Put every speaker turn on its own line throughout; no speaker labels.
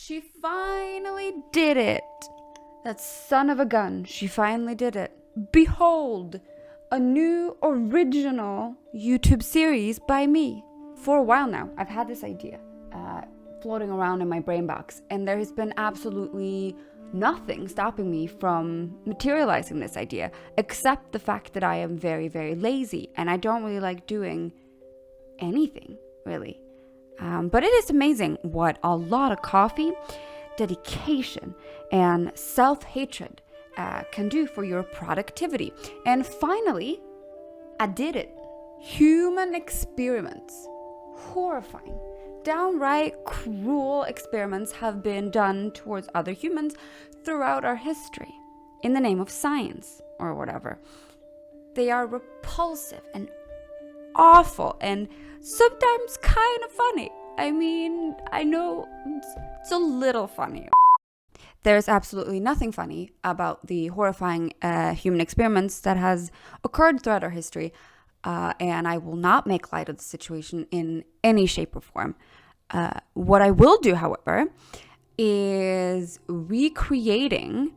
She finally did it. That son of a gun, she finally did it. Behold, a new original YouTube series by me. For a while now, I've had this idea floating around in my brain box, and there has been absolutely nothing stopping me from materializing this idea, except the fact that I am very, very lazy, and I don't really like doing anything, really. But it is amazing what a lot of coffee, dedication, and self-hatred can do for your productivity. And finally, I did it. Human experiments. Horrifying. Downright cruel experiments have been done towards other humans throughout our history in the name of science or whatever. They are repulsive and awful and sometimes kind of funny. I mean, I know it's a little funny. There's absolutely nothing funny about the horrifying human experiments that has occurred throughout our history, and I will not make light of the situation in any shape or form. What I will do, however, is recreating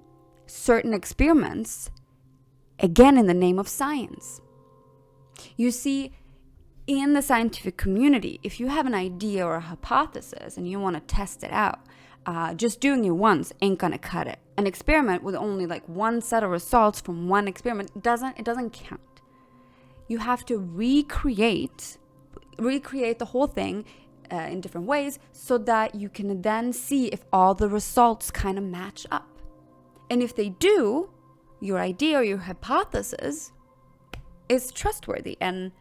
certain experiments, again in the name of science. You see, in the scientific community, if you have an idea or a hypothesis and you want to test it out, just doing it once ain't gonna cut it. An experiment with only like one set of results from one experiment doesn't count. You have to recreate the whole thing in different ways so that you can then see if all the results kind of match up. And if they do, your idea or your hypothesis is trustworthy and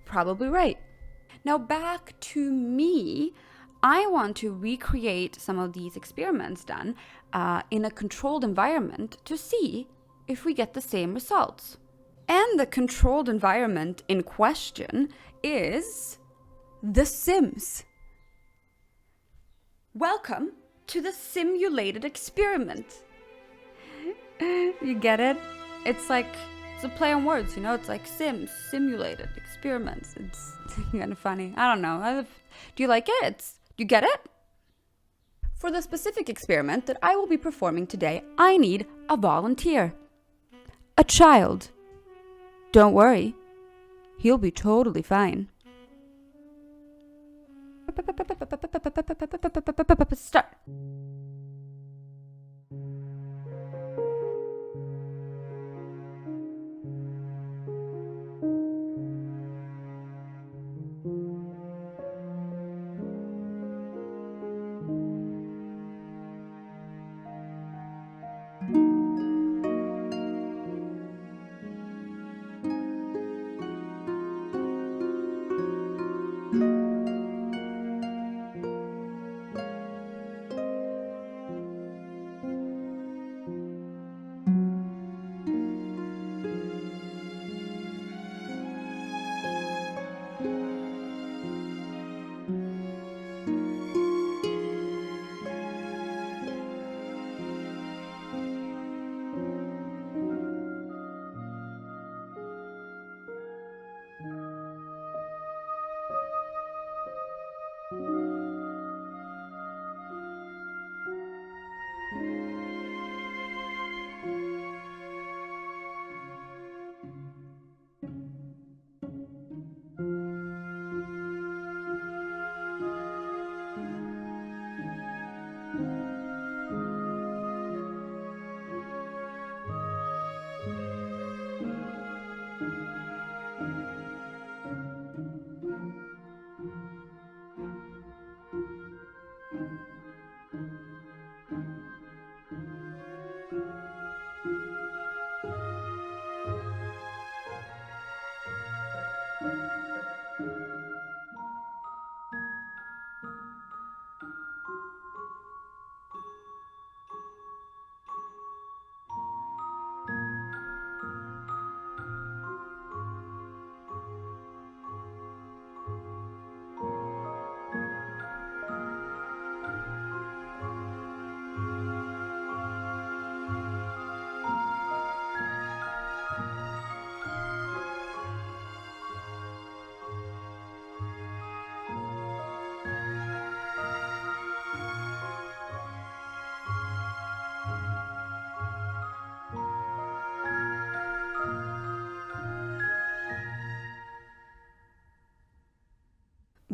probably right. Now back to me. I want to recreate some of these experiments done in a controlled environment to see if we get the same results. And the controlled environment in question is The Sims. Welcome to the simulated experiment. You get it? It's a play on words, you know? It's like Sims, simulated experiments. It's kind of funny. I don't know. Do you like it? Do you get it? For the specific experiment that I will be performing today, I need a volunteer. A child. Don't worry. He'll be totally fine. Start.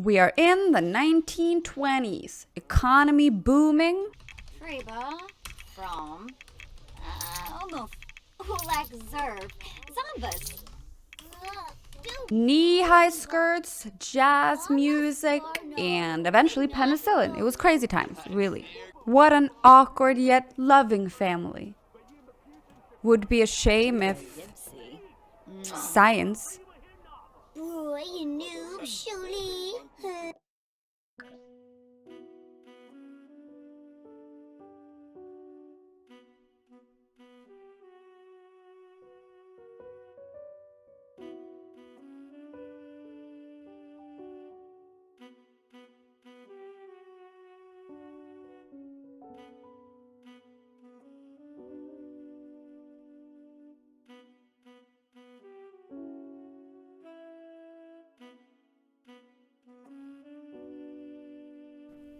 We are in the 1920s. Economy booming.
Freba from Ulak Zerb Zambas.
Knee-high skirts, jazz music, and eventually penicillin. It was crazy times, really. What an awkward yet loving family. Would be a shame if science.
Boy, you noob, Shuli.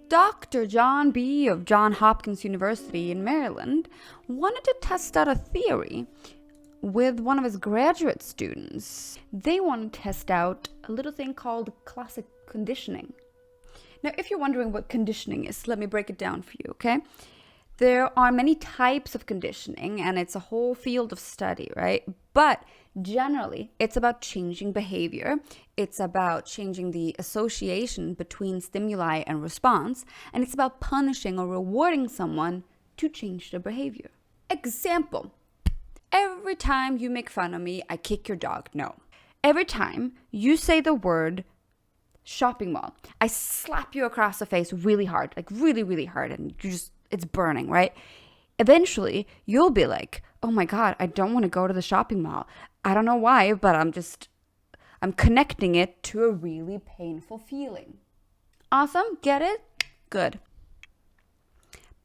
Dr. John B. of Johns Hopkins University in Maryland wanted to test out a theory with one of his graduate students. They wanted to test out a little thing called classic conditioning. Now, if you're wondering what conditioning is, let me break it down for you, okay? There are many types of conditioning, and it's a whole field of study, right? But generally, it's about changing behavior. It's about changing the association between stimuli and response. And it's about punishing or rewarding someone to change their behavior. Example. Every time you make fun of me, I kick your dog. No. Every time you say the word shopping mall, I slap you across the face really hard, like really, really hard, and it's burning, right? Eventually, you'll be like, oh my God, I don't want to go to the shopping mall. I don't know why, but I'm connecting it to a really painful feeling. Awesome, get it? Good.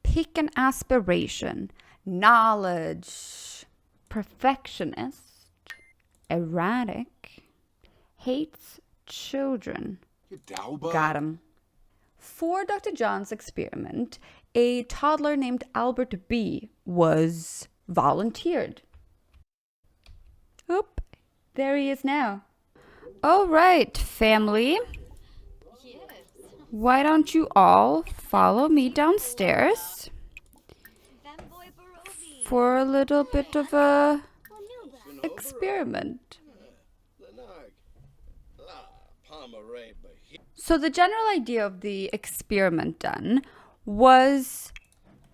Pick an aspiration, knowledge, perfectionist, erratic, hates children. Got him. For Dr. John's experiment, a toddler named Albert B. was volunteered. Oop, there he is now. All right, family. Why don't you all follow me downstairs for a little bit of a experiment? So the general idea of the experiment done was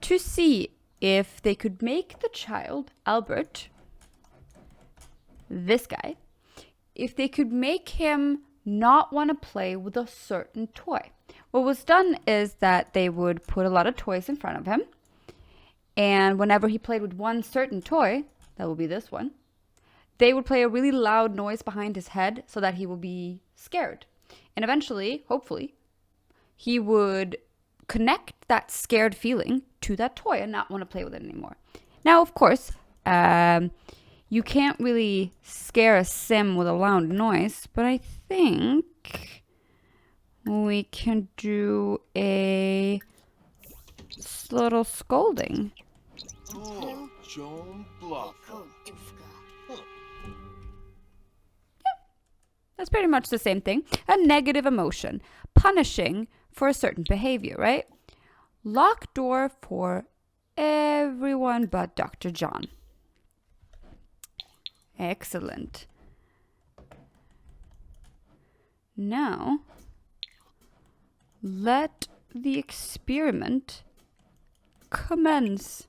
to see if they could make the child, Albert, this guy, if they could make him not want to play with a certain toy. What was done is that they would put a lot of toys in front of him, and whenever he played with one certain toy, that would be this one, they would play a really loud noise behind his head so that he would be scared. And eventually, hopefully, he would connect that scared feeling to that toy and not want to play with it anymore. Now, of course, you can't really scare a sim with a loud noise, but I think we can do a little scolding.
Oh, Joan Bluff.
That's pretty much the same thing. A negative emotion. Punishing for a certain behavior, right? Locked door for everyone but Dr. John. Excellent. Now, let the experiment commence.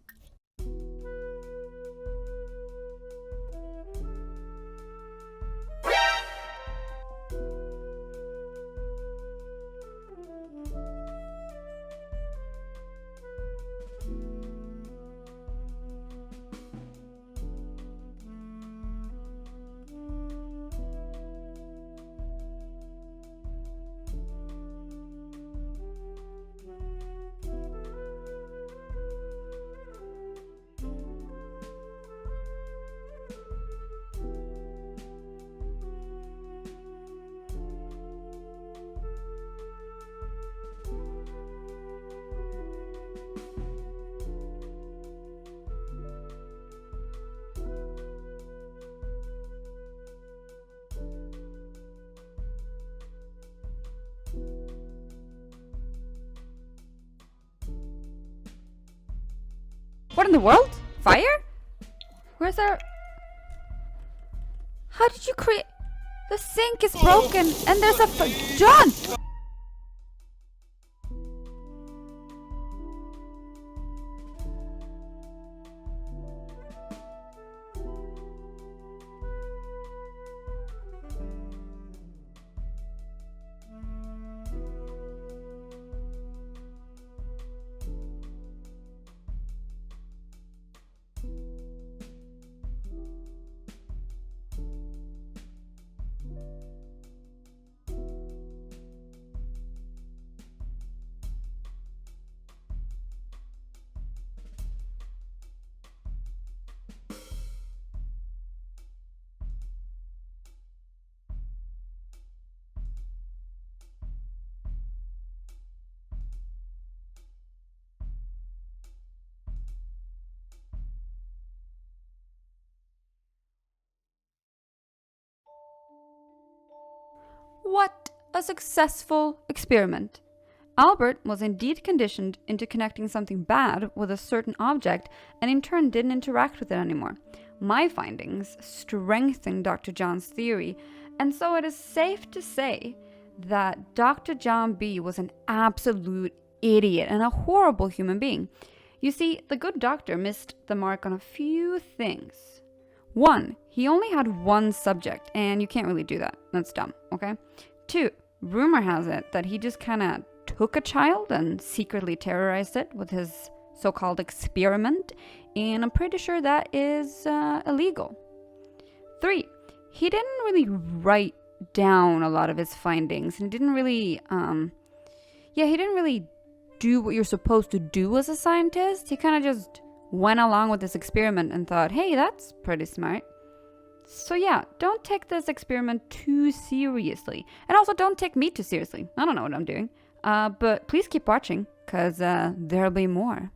What in the world? Fire? Where's our... How did you create... The sink is broken and there's a... John! What a successful experiment. Albert was indeed conditioned into connecting something bad with a certain object and in turn didn't interact with it anymore. My findings strengthen Dr. John's theory, and so it is safe to say that Dr. John B was an absolute idiot and a horrible human being. You see, the good doctor missed the mark on a few things. 1, he only had one subject, and you can't really do that. That's dumb, okay? 2, rumor has it that he just kind of took a child and secretly terrorized it with his so-called experiment, and I'm pretty sure that is illegal. 3, he didn't really write down a lot of his findings, and he didn't really do what you're supposed to do as a scientist. He kind of just went along with this experiment and thought, hey, that's pretty smart. So yeah, don't take this experiment too seriously. And also don't take me too seriously. I don't know what I'm doing. But please keep watching, because there'll be more.